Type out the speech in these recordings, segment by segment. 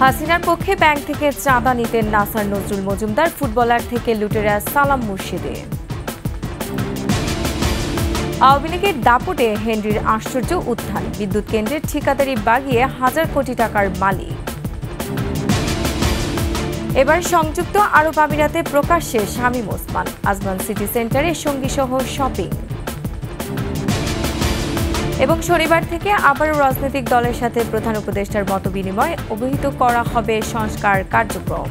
হাসিনার পক্ষে ব্যাংক থেকে চাঁদা নিতেন নাসার নজরুল মজুমদার, ফুটবলার থেকে লুটেরা সালাম মুর্শিদে। আওয়ামী লীগের দাপটে হেনরির আশ্চর্য উত্থান, বিদ্যুৎ কেন্দ্রের ঠিকাদারি বাগিয়ে হাজার কোটি টাকার মালিক। এবার সংযুক্ত আরব আমিরাতে প্রকাশ্যে শামীম ওসমান, আজমান সিটি সেন্টারে সঙ্গীসহ শপিং। এবং শনিবার থেকে আবারও রাজনৈতিক দলের সাথে প্রধান উপদেষ্টার মতবিনিময়, অবহিত করা হবে সংস্কার কার্যক্রম।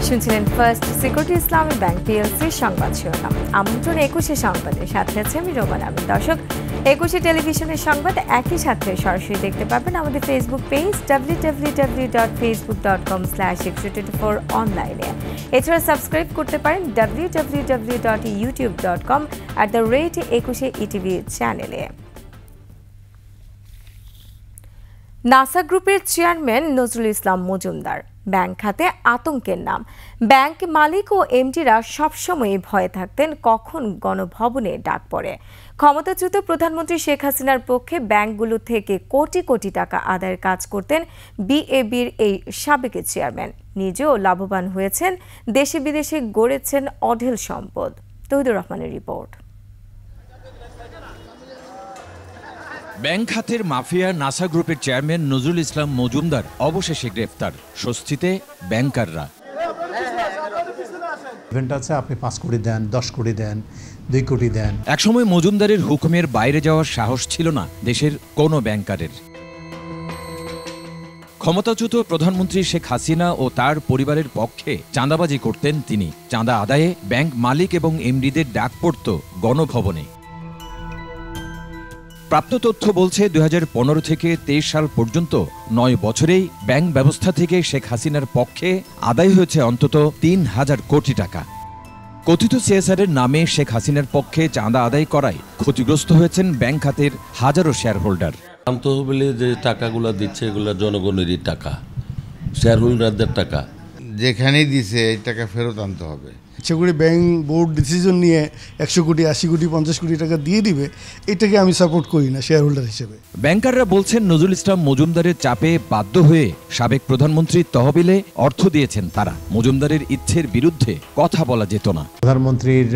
শুনছিলেন ফার্স্ট সিকিউরিটি ইসলামী ব্যাংক পিএলসি সংবাদ শিরোনাম। আমন্ত্রণ ২১শে সংবাদের সাথে আছে আমি রোমান আমিন। দর্শক, ২১শে টেলিভিশনের সংবাদ একই সাথে সরাসরি দেখতে পাবেন আমাদের ফেসবুক পেজ www.facebook.com/124 অনলাইনে। এছাড়া সাবস্ক্রাইব করতে পারেন www.youtube.com/21 চ্যানেলে। নাসা গ্রুপের চেয়ারম্যান নজরুল ইসলাম মজুমদার ব্যাংক খাতে আতঙ্কের নাম। ব্যাংক মালিক ও এমডিরা সবসময় ভয়ে থাকতেন কখন গণভবনে ডাক পড়ে। ক্ষমতাচ্যুত প্রধানমন্ত্রী শেখ হাসিনার পক্ষে ব্যাংকগুলো থেকে কোটি কোটি টাকা আদায়ের কাজ করতেন বিএবির এই সাবেক চেয়ারম্যান। নিজেও লাভবান হয়েছেন, দেশে বিদেশে গড়েছেন অঢেল সম্পদ। তৌহিদুর রহমানের রিপোর্ট। ব্যাংক খাতের মাফিয়া নাসা গ্রুপের চেয়ারম্যান নজরুল ইসলাম মজুমদার অবশেষে গ্রেফতার, স্বস্তিতে ব্যাংকাররা। আপনি 5 কোটি দেন, 10 কোটি দেন, 2 কোটি দেন। একসময় মজুমদারের হুকুমের বাইরে যাওয়ার সাহস ছিল না দেশের কোনো ব্যাংকারের। ক্ষমতাচ্যুত প্রধানমন্ত্রী শেখ হাসিনা ও তার পরিবারের পক্ষে চাঁদাবাজি করতেন তিনি। চাঁদা আদায়ে ব্যাংক মালিক এবং এমডিদের ডাক পড়ত গণভবনে। প্রাপ্ত তথ্য বলছে ২০১৫ থেকে ২৩ সাল পর্যন্ত ৯ বছরেই ব্যাংক ব্যবস্থা থেকে শেখ হাসিনার পক্ষে আদায় হয়েছে অন্তত ৩,০০০ কোটি টাকা। কথিত সিএসআরের নামে শেখ হাসিনার পক্ষে চাঁদা আদায় করায় ক্ষতিগ্রস্ত হয়েছেন ব্যাংক খাতের হাজারো শেয়ার হোল্ডার। তহবিলে যে টাকাগুলো দিচ্ছে এগুলো জনগণেরই টাকা, শেয়ার হোল্ডারদের টাকা। যেখানেই দিছে এই টাকা ফেরত আনতে হবে। ইচ্ছে করে ব্যাংক বোর্ড ডিসিশন নিয়ে ১০০ কোটি, ৮০ কোটি, ৫০ কোটি টাকা দিয়ে দিবে, এটাকে আমি সাপোর্ট করি না শেয়ার হোল্ডার হিসেবে। ব্যাংকাররা বলছেন নজরুল ইসলাম মজুমদারের চাপে বাধ্য হয়ে সাবেক প্রধানমন্ত্রীর তহবিলে অর্থ দিয়েছেন তারা। মজুমদারের ইচ্ছের বিরুদ্ধে কথা বলা যেত না। প্রধানমন্ত্রীর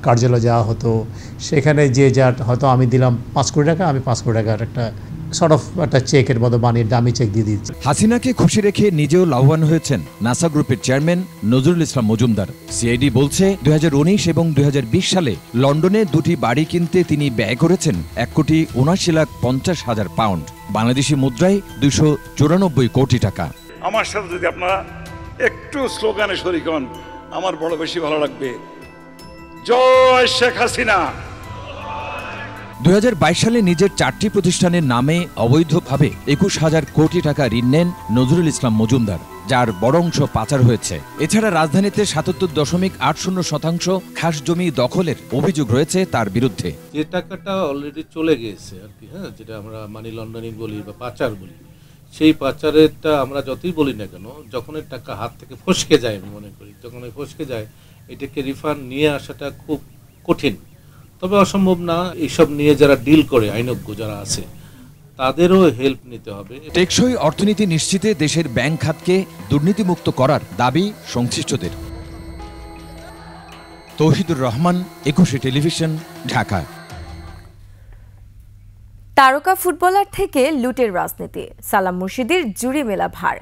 কার্যালয় যাওয়া হতো, সেখানে যে যা হয়তো আমি দিলাম 5 কোটি টাকা, আমি 5 কোটি টাকার একটা একটা চেকের মতো বানিয়ে দামি চেক দিয়ে দিচ্ছি। হাসিনাকে খুশি রেখে নিজেও লাভবান হয়েছেন নাসা গ্রুপের চেয়ারম্যান নজরুল ইসলাম মজুমদার। সিআইডি বলছে ২০১৯ এবং ২০২০ সালে লন্ডনে 2টি বাড়ি কিনতে তিনি ব্যয় করেছেন ১,৭৯,৫০,০০০ পাউন্ড, বাংলাদেশি মুদ্রায় ২৯৪ কোটি টাকা। আমার সাথে যদি আপনারা একটু স্লোগানে শরীক হন, আমার বড় বেশি ভালো লাগবে। জয় শেখ হাসিনা। ২০২২ সালে নিজের ৪টি প্রতিষ্ঠানের নামে অবৈধভাবে ২১,০০০ কোটি টাকা ঋণ নেন নজরুল ইসলাম মজুমদার, যার বড় অংশ পাচার হয়েছে। এছাড়া রাজধানীতে ৭৭.৮০% খাস জমি দখলের অভিযোগ রয়েছে তার বিরুদ্ধে। যে টাকাটা অলরেডি চলে গিয়েছে আর কি, যেটা আমরা মানি লন্ডারিং বলি বা পাচার বলি, সেই পাচারেরটা আমরা যতই বলি না কেন, যখন এর টাকা হাত থেকে ফসকে যায়, আমি মনে করি যখন ফসকে যায় এটাকে রিফান্ড নিয়ে আসাটা খুব কঠিন। তবে অসম্ভব না, এইসব নিয়ে যারা ডিল করে, আইনজ্ঞ যারা আছে, তাদেরও হেল্প নিতে হবে। টেকসই অর্থনীতি নিশ্চিতে দেশের ব্যাংক খাতকে দুর্নীতিমুক্ত করার দাবি সংশ্লিষ্টদের। তৌহিদুর রহমান, ২১শে টেলিভিশন, ঢাকা। তারকা ফুটবলার থেকে লুটের রাজনীতি, সালাম মুর্শিদের জুড়ি মেলা ভার।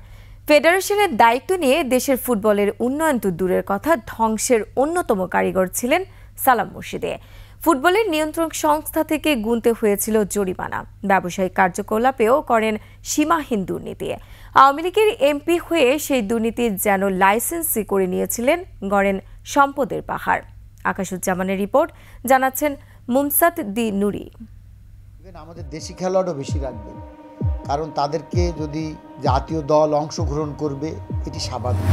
ফেডারেশনের দায়িত্ব নিয়ে দেশের ফুটবলের উন্নয়ন তো দূরের কথা, ধ্বংসের অন্যতম কারিগর ছিলেন সালাম মুর্শিদে। ফুটবলের নিয়ন্ত্রক সংস্থা থেকে গুনতে হয়েছিল জরিমানা, ব্যবসায়িক কার্যকলাপেও করেন সীমাহীন দুর্নীতি। আওয়ামী লীগের এমপি হয়ে সেই দুর্নীতি যেন লাইসেন্সই করে নিয়েছিলেন, গড়েন সম্পদের পাহাড়। আকাশুজ্জামানের রিপোর্ট, জানাচ্ছেন মুমসাত দি নুরি। আমাদের দেশি খেলোয়াড়ও বেশি রাখবেন, কারণ তাদেরকে যদি জাতীয় দল অংশগ্রহণ করবে, এটি স্বাভাবিক।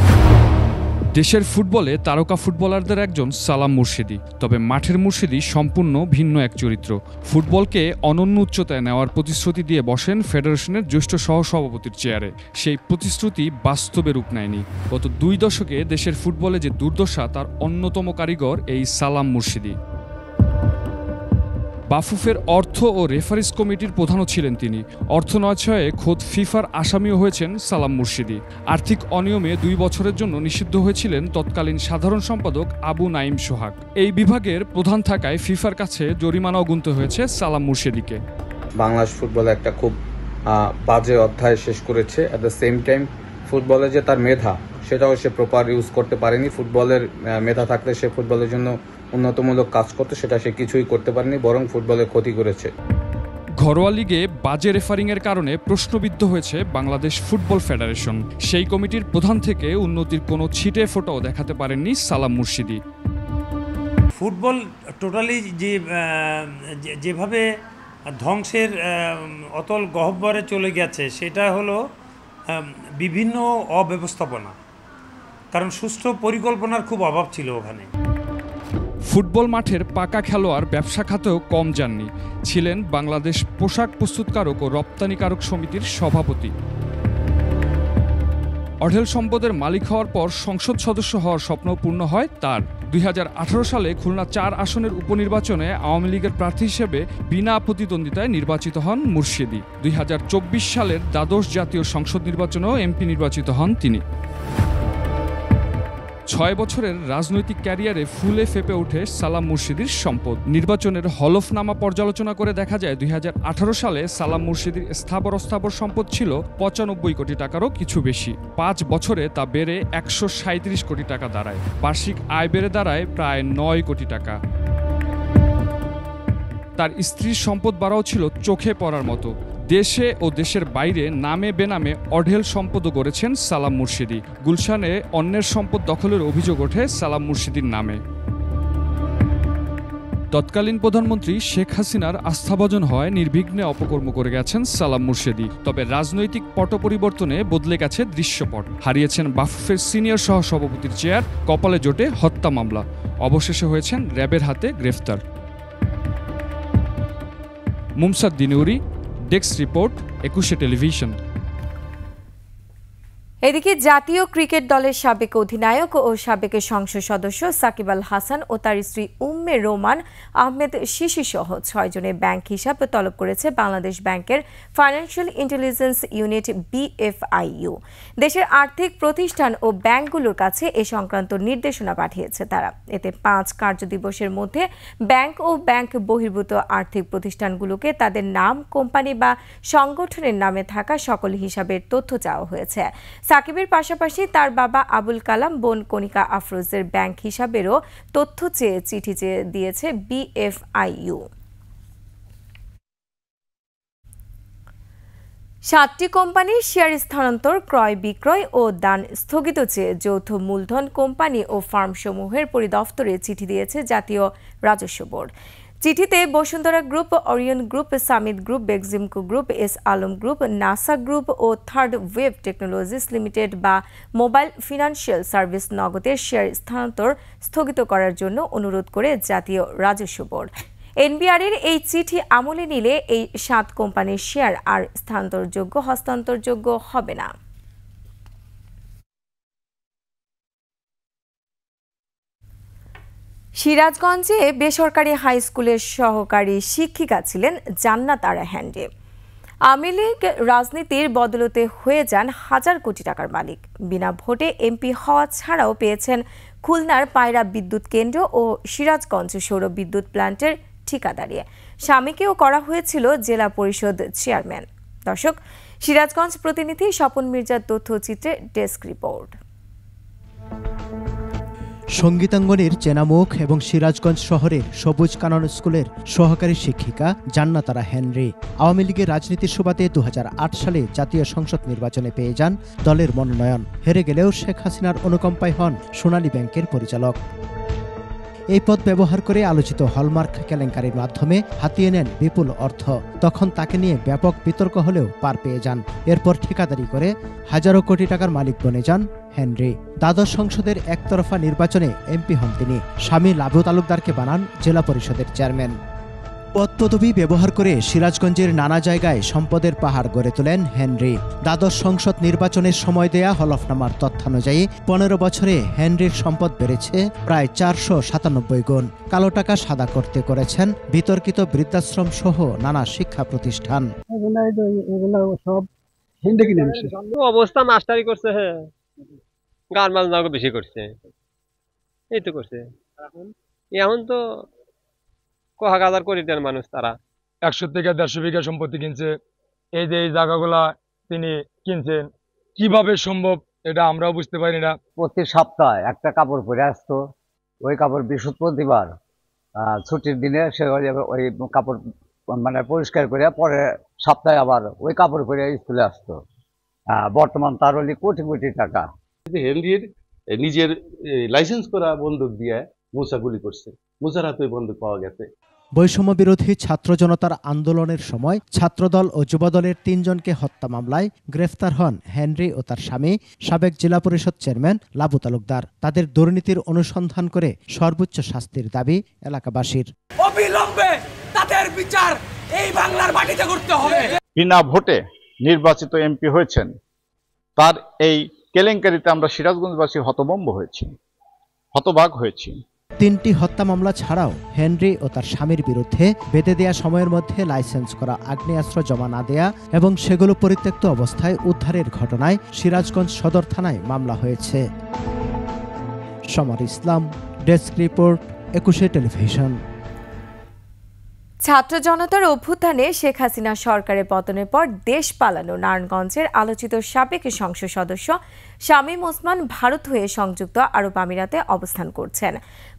দেশের ফুটবলে তারকা ফুটবলারদের একজন সালাম মুর্শিদি, তবে মাঠের মুর্শিদি সম্পূর্ণ ভিন্ন এক চরিত্র। ফুটবলকে অনন্য উচ্চতায় নেওয়ার প্রতিশ্রুতি দিয়ে বসেন ফেডারেশনের জ্যেষ্ঠ সহসভাপতির চেয়ারে। সেই প্রতিশ্রুতি বাস্তবে রূপ নেয়নি। গত 2 দশকে দেশের ফুটবলে যে দুর্দশা তার অন্যতম কারিগর এই সালাম মুর্শিদি। বাফুফের অর্থ ও রেফারিজ কমিটির প্রধানও ছিলেন তিনি। অর্থ নয়ছয়ে খোদ ফিফার আসামিও হয়েছেন সালাম মুর্শিদি। আর্থিক অনিয়মে 2 বছরের জন্য নিষিদ্ধ হয়েছিলেন তৎকালীন সাধারণ সম্পাদক আবু নাইম সোহাগ। এই বিভাগের প্রধান থাকায় ফিফার কাছে জরিমানাও গুনতে হয়েছে সালাম মুর্শিদিকে। বাংলাদেশ ফুটবলে একটা খুব বাজে অধ্যায় শেষ করেছে। অ্যাট দ্য সেম টাইম ফুটবলে যে তার মেধা, সেটাও সে প্রপার ইউজ করতে পারেনি। ফুটবলের মেধা থাকলে সে ফুটবলের জন্য উন্নতমূলক কাজ করতে, সেটা সে কিছুই করতে পারেনি, বরং ফুটবলের ক্ষতি করেছে। ঘরোয়া লিগে বাজে রেফারিংয়ের কারণে প্রশ্নবিদ্ধ হয়েছে বাংলাদেশ ফুটবল ফেডারেশন। সেই কমিটির প্রধান থেকে উন্নতির কোনো ছিটে ফোঁটাও দেখাতে পারেননি সালাম মুর্শিদি। ফুটবল টোটালি যেভাবে ধ্বংসের অতল গহ্বরে চলে গেছে, সেটা হলো বিভিন্ন অব্যবস্থাপনা, কারণ সুষ্ঠু পরিকল্পনার খুব অভাব ছিল ওখানে। ফুটবল মাঠের পাকা খেলোয়াড় ব্যবসা খাতেও কম যাননি। ছিলেন বাংলাদেশ পোশাক প্রস্তুতকারক ও রপ্তানিকারক সমিতির সভাপতি। অঢেল সম্পদের মালিক হওয়ার পর সংসদ সদস্য হওয়ার স্বপ্ন পূর্ণ হয় তার। 2018 সালে খুলনা 4 আসনের উপনির্বাচনে আওয়ামী লীগের প্রার্থী হিসেবে বিনা প্রতিদ্বন্দ্বিতায় নির্বাচিত হন মুর্শিদি। 2024 সালের দ্বাদশ জাতীয় সংসদ নির্বাচনেও এমপি নির্বাচিত হন তিনি। 6 বছরের রাজনৈতিক ক্যারিয়ারে ফুলে ফেপে ওঠে সালাম মুর্শিদির সম্পদ। নির্বাচনের হলফনামা পর্যালোচনা করে দেখা যায় 2018 সালে সালাম মুর্শিদির স্থাবর অস্থাবর সম্পদ ছিল 95 কোটি টাকারও কিছু বেশি। 5 বছরে তা বেড়ে 137 কোটি টাকা দাঁড়ায়। বার্ষিক আয় বেড়ে দাঁড়ায় প্রায় 9 কোটি টাকা। তার স্ত্রীর সম্পদ বাড়াও ছিল চোখে পড়ার মতো। দেশে ও দেশের বাইরে নামে বেনামে অঢেল সম্পদও গড়েছেন সালাম মুর্শিদি। গুলশানে অন্যের সম্পদ দখলের অভিযোগ ওঠে সালাম মুর্শিদির নামে। তৎকালীন প্রধানমন্ত্রী শেখ হাসিনার আস্থাভাজন হয় নির্বিঘ্নে অপকর্ম করে গেছেন সালাম মুর্শিদি। তবে রাজনৈতিক পট পরিবর্তনে বদলে গেছে দৃশ্যপট। হারিয়েছেন বাফুফের সিনিয়র সহসভাপতির চেয়ার, কপালে জোটে হত্যা মামলা। অবশেষে হয়েছেন র্যাবের হাতে গ্রেফতার। মুমসাদ দিনুরি, ডেস্ক রিপোর্ট, 21 টেলিভিশন। এদিকে জাতীয় ক্রিকেট দলের সাবেক অধিনায়ক ও সাবেক সংসদ সদস্য সাকিব আল হাসান ও তার স্ত্রী উম্মে রোমান আহমেদ শিশি সহ 6 জনের ব্যাংক হিসাব তলব করেছে বাংলাদেশ ব্যাংকের ফাইন্যান্সিয়াল ইন্টেলিজেন্স ইউনিট BFIU। দেশের আর্থিক প্রতিষ্ঠান ও ব্যাংকগুলোর কাছে এ সংক্রান্ত নির্দেশনা পাঠিয়েছে তারা। এতে 5 কার্যদিবসের মধ্যে ব্যাংক ও ব্যাংক বহির্ভূত আর্থিক প্রতিষ্ঠানগুলোকে তাদের নাম, কোম্পানি বা সংগঠনের নামে থাকা সকল হিসাবের তথ্য চাওয়া হয়েছে। সাকিবের পাশাপাশি তার বাবা আবুল কালাম, বোন কণিকা আফরোজের ব্যাংক হিসাবেরও তথ্য চেয়ে চিঠি দিয়েছে BFIU। 7টি কোম্পানির শেয়ার স্থানান্তর, ক্রয় বিক্রয় ও দান স্থগিত চেয়ে যৌথ মূলধন কোম্পানি ও ফার্মসমূহের পরিদফতরে চিঠি দিয়েছে জাতীয় রাজস্ব বোর্ড। চিঠিতে Bashundhara group, Orion group, Summit group, Beximco group, S Alam group, Nasa group ও থার্ড ওয়েভ টেকনোলজিস লিমিটেড বা মোবাইল ফিনান্সিয়াল সার্ভিস নগদের শেয়ার স্থানান্তর স্থগিত করার জন্য অনুরোধ করে জাতীয় রাজস্ব বোর্ড। এনবিআর-এর এই চিঠি আমলে নিলে এই 7 কোম্পানির শেয়ার আর হস্তান্তরযোগ্য হবে না। সিরাজগঞ্জে বেসরকারি হাই স্কুলের সহকারী শিক্ষিকা ছিলেন জান্নাত আরা হ্যান্ডে। আওয়ামী লীগ রাজনীতির বদলতে হয়ে যান হাজার কোটি টাকার মালিক। বিনা ভোটে এমপি হওয়া ছাড়াও পেয়েছেন খুলনার পায়রা বিদ্যুৎ কেন্দ্র ও সিরাজগঞ্জ সৌর বিদ্যুৎ প্ল্যান্টের ঠিকাদারি। স্বামীকেও করা হয়েছিল জেলা পরিষদ চেয়ারম্যান। দর্শক, সিরাজগঞ্জ প্রতিনিধি স্বপন মির্জার তথ্যচিত্রে ডেস্ক রিপোর্ট। সঙ্গীতাঙ্গনের চেনামুখ এবং সিরাজগঞ্জ শহরের সবুজ কানন স্কুলের সহকারী শিক্ষিকা জান্নাত আরা হেনরি আওয়ামী লীগের রাজনীতির সুবাদে 2008 সালে জাতীয় সংসদ নির্বাচনে পেয়ে যান দলের মনোনয়ন। হেরে গেলেও শেখ হাসিনার অনুকম্পায় হন সোনালী ব্যাংকের পরিচালক। এই পদ ব্যবহার করে আলোচিত হলমার্ক কেলেঙ্কারির মাধ্যমে হাতিয়ে নেন বিপুল অর্থ। তখন তাকে নিয়ে ব্যাপক বিতর্ক হলেও পার পেয়ে যান। এরপর ঠিকাদারি করে হাজারো কোটি টাকার মালিক বনে যান হেনরি। দ্বাদশ সংসদের একতরফা নির্বাচনে এমপি হন তিনি। স্বামী লাবু তালুকদারকে বানান জেলা পরিষদের চেয়ারম্যান। পদপদবি ব্যবহার করে সিরাজগঞ্জের নানা জায়গায় সম্পদের পাহাড় গড়ে তোলেন হেনরি। দ্বাদশ সংসদ নির্বাচনের সময় দেয়া হলফনামার তথ্যানুযায়ী ১৫ বছরে হেনরির সম্পদ বেড়েছে প্রায় ৪৯৭ গুণ। কালো টাকা সাদা করতে করেছেন বিতর্কিত বৃদ্ধাশ্রম সহ নানা শিক্ষা প্রতিষ্ঠান। অবস্থা মাস্টারি করছে, হ্যাঁ, গান বাজনা বেশি করছে, এই তো করছে। এখন তো কহাগাদার করে দেন মানুষ, তারা ১০০ থেকে ১৫০ বিঘা সম্পত্তি কিনছে। এই যে এই জায়গাগুলা তিনি কিনছেন, কিভাবে সম্ভব এটা আমরাও বুঝতে পারি না। প্রতি সপ্তাহে একটা কাপড় পরে আসতো, ওই কাপড় বৃহস্পতিবার ছুটির দিনে সে ওই কাপড় মানে পরিষ্কার করে পরে সপ্তাহে আবার ওই কাপড় পরে স্কুলে আসতো। বর্তমান তার হলি কোটি কোটি টাকা। হেনরির নিজের লাইসেন্স করা বন্দুক দিয়ে মুসা গুলি করছে, মুসার হাতে বন্দুক পাওয়া গেছে। বৈষম্য বিরোধী ছাত্র জনতার আন্দোলনের সময় ছাত্রদল ও যুবদলের ৩ জনকে হত্যা মামলায় গ্রেফতার হন হেনরি ও তার স্বামী সাবেক জেলা পরিষদ চেয়ারম্যান লাবু তালুকদার। তাদের দুর্নীতির অনুসন্ধান করে সর্বোচ্চ শাস্তির দাবি এলাকাবাসীর। অবিলম্বে তাদের বিচার এই বাংলার মাটিতে করতে হবে। বিনা ভোটে নির্বাচিত এমপি হয়েছেন, তার এই কেলেঙ্কারিতে আমরা সিরাজগঞ্জবাসী হতভম্ব হয়েছি, হতবাক হয়েছি। ৩টি হত্যা মামলা ছাড়াও হেনরি ও তার স্বামীর বিরুদ্ধে বেঁধে দেয়া সময়ের মধ্যে লাইসেন্স করা আগ্নেয়াস্ত্র জমা না দেয়া এবং সেগুলো পরিত্যক্ত অবস্থায় উদ্ধারের ঘটনায় সিরাজগঞ্জ সদর থানায় মামলা হয়েছে। সমর ইসলাম, ডেস্ক রিপোর্ট, ২১ টেলিভিশন। ছাত্র জনতার অভ্যুত্থানে শেখ হাসিনা সরকারের পতনের পর দেশ পালানো নারায়ণগঞ্জের আলোচিত সাবেক সংসদ সদস্য শামীম ওসমান ভারত হয়ে সংযুক্ত আরব আমিরাতে অবস্থান করছেন।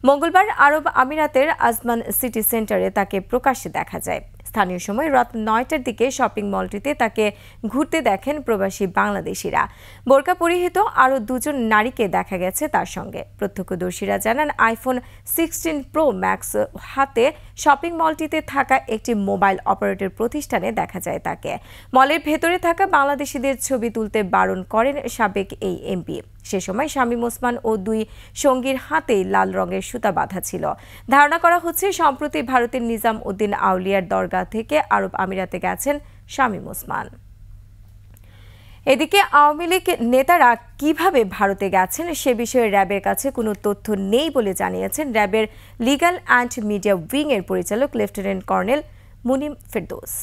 মঙ্গলবার আরব আমিরাতের আজমান সিটি সেন্টারে তাকে প্রকাশ্যে দেখা যায়। স্থানীয় সময় রাত ৯টার দিকে শপিং মলটিতে তাকে ঘুরতে দেখেন প্রবাসী বাংলাদেশিরা। বোরকা পরিহিত আরও ২জন নারীকে দেখা গেছে তার সঙ্গে। প্রত্যক্ষদর্শীরা জানান আইফোন 16 প্রো ম্যাক্স হাতে শপিং মলটিতে থাকা একটি মোবাইল অপারেটর প্রতিষ্ঠানে দেখা যায় তাকে। মলের ভেতরে থাকা বাংলাদেশিদের ছবি তুলতে বারণ করেন সাবেক এই এমপি। সে সময় শামীম ওসমান ও ২ সঙ্গীর হাতেই লাল রঙের সুতা বাঁধা ছিল। ধারণা করা হচ্ছে সম্প্রতি ভারতের নিজাম উদ্দিন আউলিয়ার দরগা থেকে আরব আমিরাতে গেছেন শামীম ওসমান। এদিকে আওয়ামী লীগ নেতারা কিভাবে ভারতে গেছেন সে বিষয়ে র্যাবের কাছে কোনো তথ্য নেই বলে জানিয়েছেন র্যাবের লিগ্যাল অ্যান্ড মিডিয়া উইং এর পরিচালক লেফটেন্যান্ট কর্নেল মুনিম ফেরদৌস।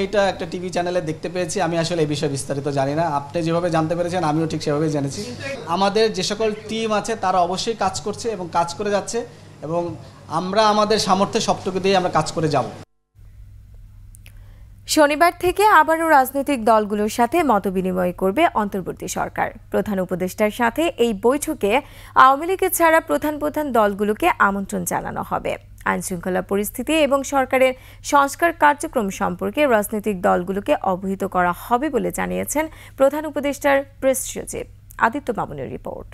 এইটা একটা টিভি চ্যানেলে দেখতে পেয়েছি, আমি আসলে এই বিষয়ে বিস্তারিত জানি না। আপনি যেভাবে জানতে পেরেছেন আমিও ঠিক সেভাবে জেনেছি। আমাদের যে সকল টিম আছে তারা অবশ্যই কাজ করছে এবং কাজ করে যাচ্ছে, এবং আমরা আমাদের সামর্থ্যে সবটুকু দিয়ে আমরা কাজ করে যাব। শনিবার থেকে আবারও রাজনৈতিক দলগুলোর সাথে মতবিনিময় করবে অন্তর্বর্তী সরকার। প্রধান উপদেষ্টার সাথে এই বৈঠকে আওয়ামী লীগের ছাড়া প্রধান দলগুলোকে আমন্ত্রণ জানানো হবে। আইনশৃঙ্খলা পরিস্থিতি এবং সরকারের সংস্কার কার্যক্রম সম্পর্কে রাজনৈতিক দলগুলোকে অবহিত করা হবে বলে জানিয়েছেন প্রধান উপদেষ্টার প্রেস সচিব। আদিত্য মামুনের রিপোর্ট।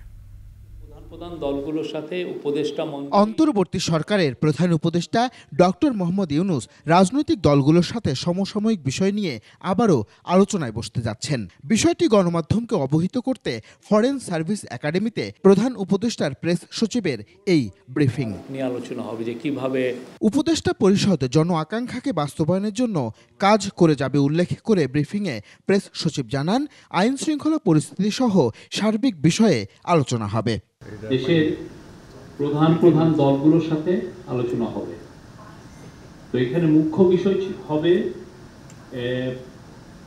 প্রধান দলগুলোর সাথে উপদেষ্টা অন্তর্বর্তী সরকারের প্রধান উপদেষ্টা ডক্টর মোহাম্মদ ইউনূস রাজনৈতিক দলগুলোর সাথে সমসাময়িক বিষয় নিয়ে আবারও আলোচনায় বসতে যাচ্ছেন। বিষয়টি গণমাধ্যমকে অবহিত করতে ফরেন সার্ভিস একাডেমিতে প্রধান উপদেষ্টার প্রেস সচিবের এই ব্রিফিং নিয়ে আলোচনা হবে যে কিভাবে উপদেষ্টা পরিষদ জন আকাঙ্ক্ষাকে বাস্তবায়নের জন্য কাজ করে যাবে উল্লেখ করে ব্রিফিংয়ে প্রেস সচিব জানান আইন শৃঙ্খলা পরিস্থিতি সহ সার্বিক বিষয়ে আলোচনা হবে। দেশের প্রধান দলগুলোর সাথে আলোচনা হবে। তো এখানে মুখ্য বিষয় হবে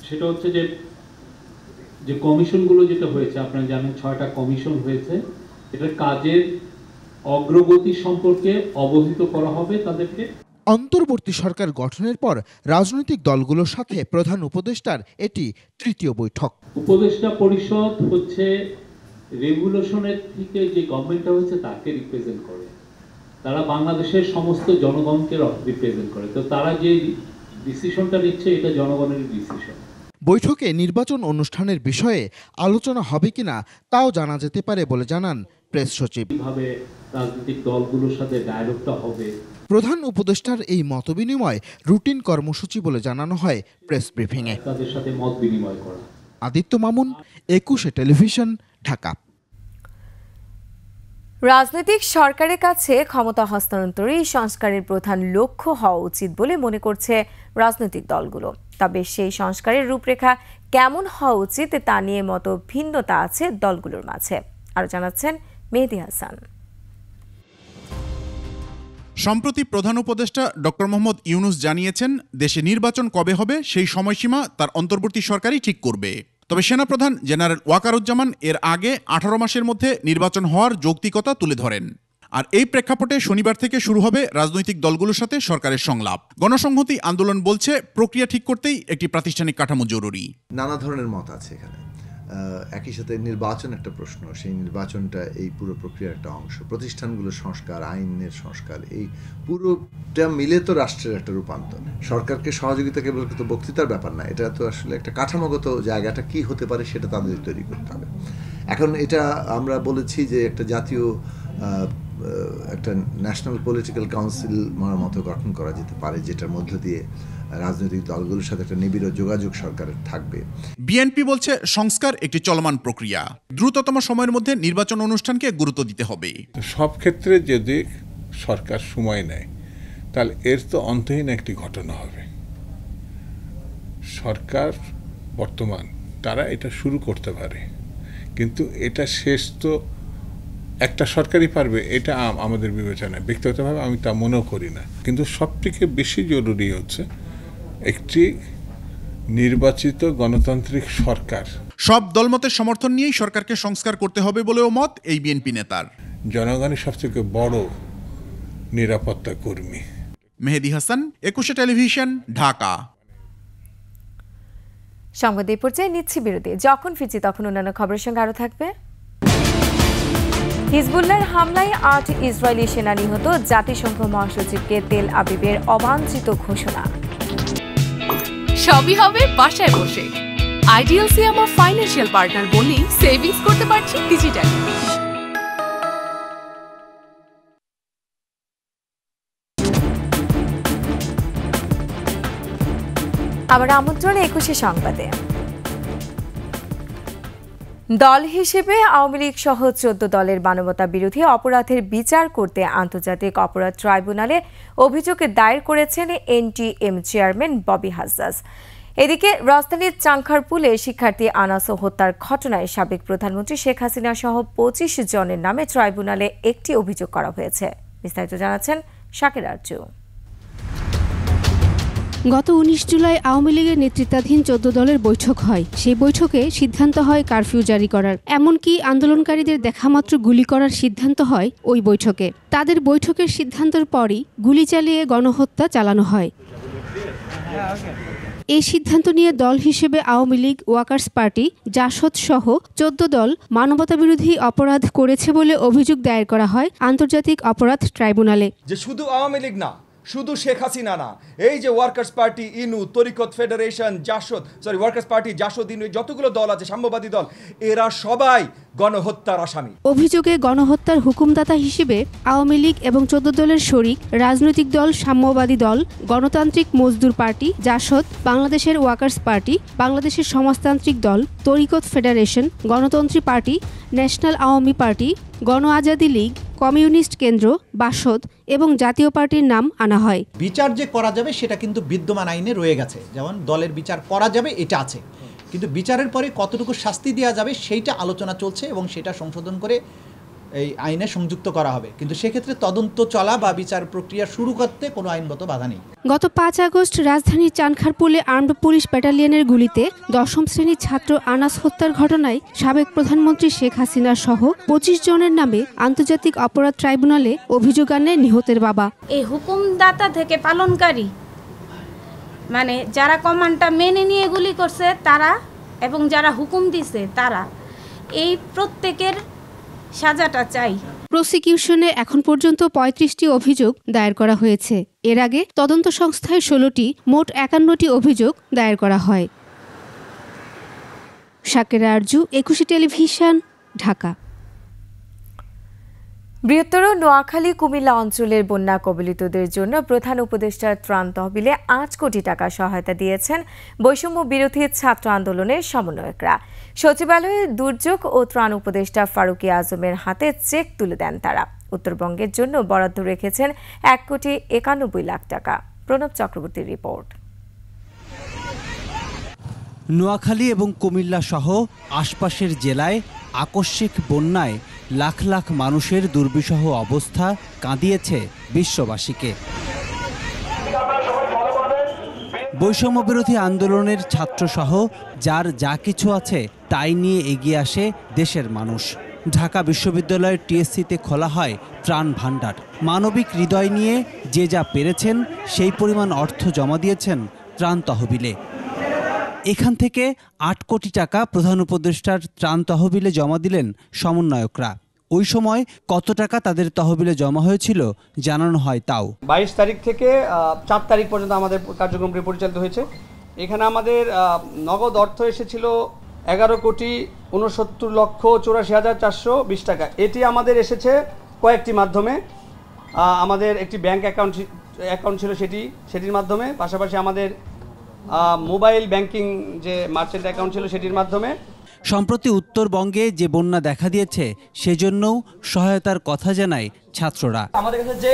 সেটা হচ্ছে যে কমিশনগুলো যেটা হয়েছে, আপনারা জানেন 6টা কমিশন হয়েছে, এটার কাজের অগ্রগতি সম্পর্কে অবহিত করা হবে তাদেরকে। অন্তর্বর্তী সরকার গঠনের পর রাজনৈতিক দলগুলোর সাথে প্রধান উপদেষ্টার এটি তৃতীয় বৈঠক। উপদেষ্টা পরিষদ হচ্ছে রেগুলেশনের থেকে যে গভর্নমেন্টটা হচ্ছে তাকে রিপ্রেজেন্ট করে, তারা বাংলাদেশের সমস্ত জনগণকে রিপ্রেজেন্ট করে। তো তারা যে ডিসিশনটা নিচ্ছে এটা জনগণের ডিসিশন। বৈঠকে নির্বাচন অনুষ্ঠানের বিষয়ে আলোচনা হবে কিনা তাও জানা যেতে পারে বলে জানান প্রেস সচিব। কিভাবে রাজনৈতিক দলগুলোর সাথে ডায়ালগটা হবে। প্রধান উপদেষ্টার এই মতবিনিময় রুটিন কর্মসূচি বলে জানানো হয় প্রেস ব্রিফিংয়ে। তাদের সাথে মত বিনিময় করা। আদিত্য মামুন, 21 টেলিভিশন, ঢাকা। রাজনৈতিক সরকারের কাছে ক্ষমতা হস্তান্তরই সংস্কারের প্রধান লক্ষ্য হওয়া উচিত বলে মনে করছে রাজনৈতিক দলগুলো। তবে সেই সংস্কারের রূপরেখা কেমন হওয়া উচিত তা নিয়ে মত ভিন্নতা আছে দলগুলোর মাঝে। আরো জানাচ্ছেন মেহেদী হাসান। সম্প্রতি প্রধান উপদেষ্টা ডক্টর মোহাম্মদ ইউনূস জানিয়েছেন, দেশে নির্বাচন কবে হবে সেই সময়সীমা তার অন্তর্বর্তী সরকারই ঠিক করবে। তবে সেনাপ্রধান জেনারেল ওয়াকারুজ্জামান এর আগে 18 মাসের মধ্যে নির্বাচন হওয়ার যৌক্তিকতা তুলে ধরেন। আর এই প্রেক্ষাপটে শনিবার থেকে শুরু হবে রাজনৈতিক দলগুলোর সাথে সরকারের সংলাপ। গণসংহতি আন্দোলন বলছে, প্রক্রিয়া ঠিক করতেই একটি প্রাতিষ্ঠানিক কাঠামো জরুরি। নানা ধরনের মত আছে এখানে। একই সাথে নির্বাচন একটা প্রশ্ন, সেই নির্বাচনটা এই পুরো প্রক্রিয়ার একটা অংশ। প্রতিষ্ঠানগুলোর সংস্কার, আইনের সংস্কার, এই পুরোটা মিলে তো রাষ্ট্রের একটা রূপান্তর। সরকারকে সহযোগিতা কেবল তো বক্তৃতার ব্যাপার না, এটা তো আসলে একটা কাঠামোগত জায়গাটা কি হতে পারে সেটা তাদের তৈরি করতে হবে। এখন এটা আমরা বলেছি যে একটা জাতীয় একটা ন্যাশনাল পলিটিক্যাল কাউন্সিল মতো গঠন করা যেতে পারে, যেটার মধ্য দিয়ে রাজনৈতিক দলগুলোর সাথে একটা নিবিড় যোগাযোগ সরকারের থাকবে। বিএনপি বলছে, সংস্কার একটি চলমান প্রক্রিয়া, দ্রুততম সময়ের মধ্যে নির্বাচন অনুষ্ঠানকে গুরুত্ব দিতে হবে। সব ক্ষেত্রে যদি সরকার সময় নেয় তাহলে এর তো অন্তহীন একটি ঘটনা হবে। সরকার বর্তমান তারা এটা শুরু করতে পারে, কিন্তু এটা শেষ তো একটা সরকারই পারবে, এটা আমাদের বিবেচনায় ব্যক্তিগতভাবে আমি তা মনেও করি না। কিন্তু সবথেকে বেশি জরুরি হচ্ছে একটি নির্বাচিত গণতান্ত্রিক সরকার। সব দলমতের সমর্থন নিয়েই সরকারকে সংস্কার করতে হবে বলেও মত এই বিএনপি নেতার। জনগণের সবথেকে বড় নিরাপত্তা কর্মী। মেহেদী হাসান, 21 টেলিভিশন, ঢাকা। সংবাদ এই পর্যায়ে নিচ্ছি বিরতি। যখন ফিরছি তখন অন্যান্য খবরের সঙ্গে আরো থাকবে। হিজবুল্লাহর হামলায় 8 ইসরায়েলি সেনা নিহত, জাতিসংঘ মহাসচিবকে তেল আবিবের অবাঞ্ছিত ঘোষণা। সবই হবে বাসায় বসে। আইডিএলসি আমার ফাইন্যান্সিয়াল পার্টনার বলেই সেভিংস করতে পারছি ডিজিটালি। আবার আমন্ত্রণ 21 সংবাদে। দল হিসেবে আওয়ামী লীগ সহ 14 দলের মানবতা বিরোধী অপরাধের বিচার করতে আন্তর্জাতিক অপরাধ ট্রাইব্যুনালে অভিযোগ দায়ের করেছেন এনটিএম চেয়ারম্যান ববি হাজ্জাজ। এদিকে রাজধানীর চাংখারপুলে শিক্ষার্থী আনাস হত্যার ঘটনায় সাবেক প্রধানমন্ত্রী শেখ হাসিনা সহ 25 জনের নামে ট্রাইব্যুনালে একটি অভিযোগ করা হয়েছে। বিস্তারিত জানাচ্ছেন শাকির আরজু। গত 19 জুলাই আওয়ামী লীগের নেতৃত্বাধীন 14 দলের বৈঠক হয়। সেই বৈঠকে সিদ্ধান্ত হয় কারফিউ জারি করার, এমনকি আন্দোলনকারীদের দেখামাত্র গুলি করার সিদ্ধান্ত হয় ওই বৈঠকে। তাদের বৈঠকের সিদ্ধান্তের পরই গুলি চালিয়ে গণহত্যা চালানো হয়। এই সিদ্ধান্ত নিয়ে দল হিসেবে আওয়ামী লীগ, ওয়ার্কার্স পার্টি, জাসদ সহ 14 দল মানবতাবিরোধী অপরাধ করেছে বলে অভিযোগ দায়ের করা হয় আন্তর্জাতিক অপরাধ ট্রাইব্যুনালে। যে শুধু আওয়ামী লীগ না, শুধু শেখ হাসিনা না, এই যে ওয়ার্কার্স পার্টি, ইনু, তরিকত ফেডারেশন, ওয়ার্কার্স পার্টি, জাসদ, ইনু, যতগুলো দল আছে, সাম্যবাদী দল, এরা সবাই গণহত্যার আসামি। অভিযোগে গণহত্যার হুকুমদাতা হিসেবে আওয়ামী লীগ এবং 14 দলের শরিক রাজনৈতিক দল সাম্যবাদী দল, গণতান্ত্রিক মজদুর পার্টি, জাসদ, বাংলাদেশের ওয়ার্কার্স পার্টি, বাংলাদেশের সমাজতান্ত্রিক দল, Tariqat federation, Gonotontri party, national Awami party, Gano Azadi League, communist কেন্দ্র, বাসদ এবং জাতীয় পার্টির নাম আনা হয়। বিচার যে করা যাবে সেটা কিন্তু বিদ্যমান আইনে রয়ে গেছে, যেমন দলের বিচার করা যাবে এটা আছে, কিন্তু বিচারের পরে কতটুকু শাস্তি দেওয়া যাবে সেইটা আলোচনা চলছে এবং সেটা সংশোধন করে এই আইনে সংযুক্ত করা হবে। কিন্তু সেক্ষেত্রে তদন্ত চলা বা বিচার প্রক্রিয়া শুরু করতে কোনো আইনগত বাধা নেই। গত 5 আগস্ট রাজধানীর চানখারপুলে আর্মড পুলিশ ব্যাটালিয়নের গুলিতে 10ম শ্রেণীর ছাত্র আনাস হত্যার ঘটনায় সাবেক প্রধানমন্ত্রী শেখ হাসিনা সহ 25 জনের নামে আন্তর্জাতিক অপরাধ ট্রাইব্যুনালে অভিযোগ আনে নিহতের বাবা। এই হুকুমদাতা থেকে পালনকারী, মানে যারা কমান্ডটা মেনে নিয়ে গুলি করছে তারা এবং যারা হুকুম দিছে তারা, এই প্রত্যেকের সাজাটা চাই। প্রসিকিউশনে এখন পর্যন্ত 35টি অভিযোগ দায়ের করা হয়েছে। এর আগে তদন্ত সংস্থায় 16টি, মোট 51টি অভিযোগ দায়ের করা হয়। শাকিরা আরজু, 21 টেলিভিশন, ঢাকা। বৃহত্তর নোয়াখালী কুমিল্লা অঞ্চলের বন্যা কবলিতদের জন্য প্রধান উপদেষ্টার ত্রাণ তহবিলে ৮ কোটি টাকা সহায়তা দিয়েছেন বৈষম্য বিরোধী ছাত্র আন্দোলনের সমন্বয়করা। সচিবালয়ে দুর্যোগ ও ত্রাণ উপদেষ্টা ফারুকী আজমের হাতে চেক তুলে দেন তারা। উত্তরবঙ্গের জন্য বরাদ্দ রেখেছেন ১,৯১,০০,০০,০০ টাকা। প্রণব চক্রবর্তীর রিপোর্ট। নোয়াখালী এবং কুমিল্লা সহ আশপাশের জেলায় আকস্মিক বন্যায় লাখ লাখ মানুষের দুর্বিষহ অবস্থা কাঁদিয়েছে বিশ্ববাসীকে। বৈষম্য বিরোধী আন্দোলনের ছাত্রসহ যার যা কিছু আছে তাই নিয়ে এগিয়ে আসে দেশের মানুষ। ঢাকা বিশ্ববিদ্যালয়ের টিএসসিতে খোলা হয় ত্রাণ ভাণ্ডার। মানবিক হৃদয় নিয়ে যে যা পেরেছেন সেই পরিমাণ অর্থ জমা দিয়েছেন ত্রাণ তহবিলে। এখান থেকে ৮ কোটি টাকা প্রধান উপদেষ্টার ত্রাণ তহবিলে জমা দিলেন সমন্বয়করা। ওই সময় কত টাকা তাদের তহবিলে জমা হয়েছিল জানানো হয় তাও। ২২ তারিখ থেকে ৪ তারিখ পর্যন্ত আমাদের কার্যক্রমটি পরিচালিত হয়েছে। এখানে আমাদের নগদ অর্থ এসেছিল ১১,৬৯,৮৪,৪২ টাকা। এটি আমাদের এসেছে কয়েকটি মাধ্যমে। আমাদের একটি ব্যাংক অ্যাকাউন্ট ছিল সেটির মাধ্যমে, পাশাপাশি আমাদের মোবাইল ব্যাংকিং যে মার্চেন্ট অ্যাকাউন্ট ছিল সেটির মাধ্যমে। সম্প্রতি উত্তরবঙ্গে যে বন্যা দেখা দিয়েছে সেজন্যও সহায়তার কথা জানায় ছাত্ররা। আমাদের কাছে যে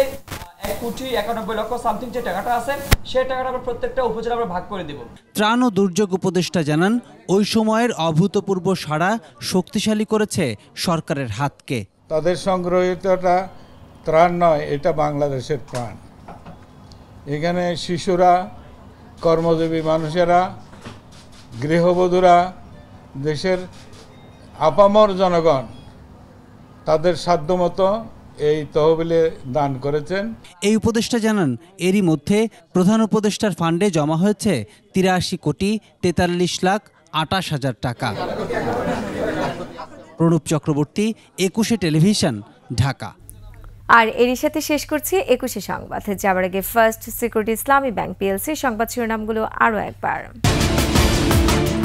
১,৯১,০০,০০০ সামথিং যে টাকাটা আছে সেই টাকাটা আমরা প্রত্যেকটা উপজেলা আমরা ভাগ করে দেব। ত্রাণ ও দুর্যোগ উপদেষ্টা জানান ওই সময়ের অভূতপূর্ব সাড়া শক্তিশালী করেছে সরকারের হাতকে। তাদের সংগ্রহিতটা ত্রাণ নয়, এটা বাংলাদেশের প্রাণ। এখানে শিশুরা, কর্মজীবী মানুষেরা, গৃহবধূরা, দেশের আপামর জনগণ তাদের সাধ্যমতো এই তহবিলে দান করেছেন। এই উপদেষ্টা জানান এরই মধ্যে প্রধান উপদেষ্টার ফান্ডে জমা হয়েছে ৮৩,৪৩,২৮,০০০ টাকা। প্রণব চক্রবর্তী, ২১শে টেলিভিশন, ঢাকা। আর এরই সাথে শেষ করছি ২১শে সংবাদ। যাবার আগে ফার্স্ট সিকিউরিটি ইসলামী ব্যাংক পিএলসি সংবাদ শিরোনামগুলো আরও একবার।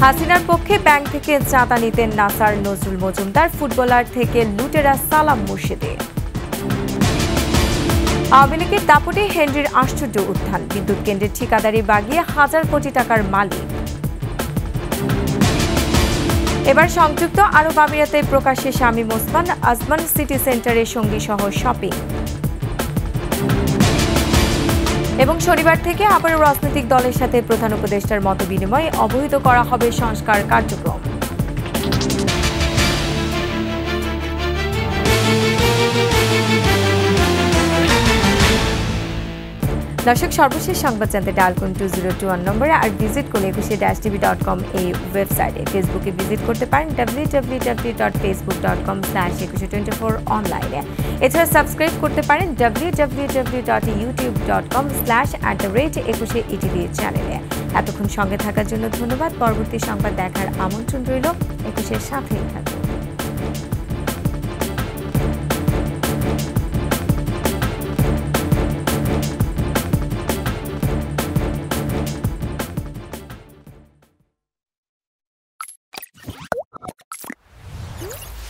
হাসিনার পক্ষে ব্যাংক থেকে চাঁদা নিতেন নাসার নজরুল মজুমদার, ফুটবলার থেকে লুটেরা সালাম মুর্শিদি। আওয়ামী লীগের দাপটে হেনরির আশ্চর্য উত্থান, বিদ্যুৎ কেন্দ্রের ঠিকাদারি বাগিয়ে ১,০০০ কোটি টাকার মালিক। এবার সংযুক্ত আরব আমিরাতে প্রকাশ্যে শামীম ওসমান, আজমান সিটি সেন্টারে সঙ্গী সহ শপিং। এবং শনিবার থেকে আবারও রাজনৈতিক দলের সাথে প্রধান উপদেষ্টার মতবিনিময়, অবহিত করা হবে সংস্কার কার্যক্রম। দর্শক, সর্বশেষ সংবাদ জানতে ডায়াল করুন 2021 নম্বরে, আর ভিজিট করুন 21tv.com এই ওয়েবসাইটে। ফেসবুকে ভিজিট করতে পারেন www.facebook.com/2124 অনলাইনে। এছাড়া সাবস্ক্রাইব করতে পারেন www.youtube.com/@21etv চ্যানেলে। এতক্ষণ সঙ্গে থাকার জন্য ধন্যবাদ। পরবর্তী সংবাদ দেখার আমন্ত্রণ রইল। 21-এর সাথেই থাকুন।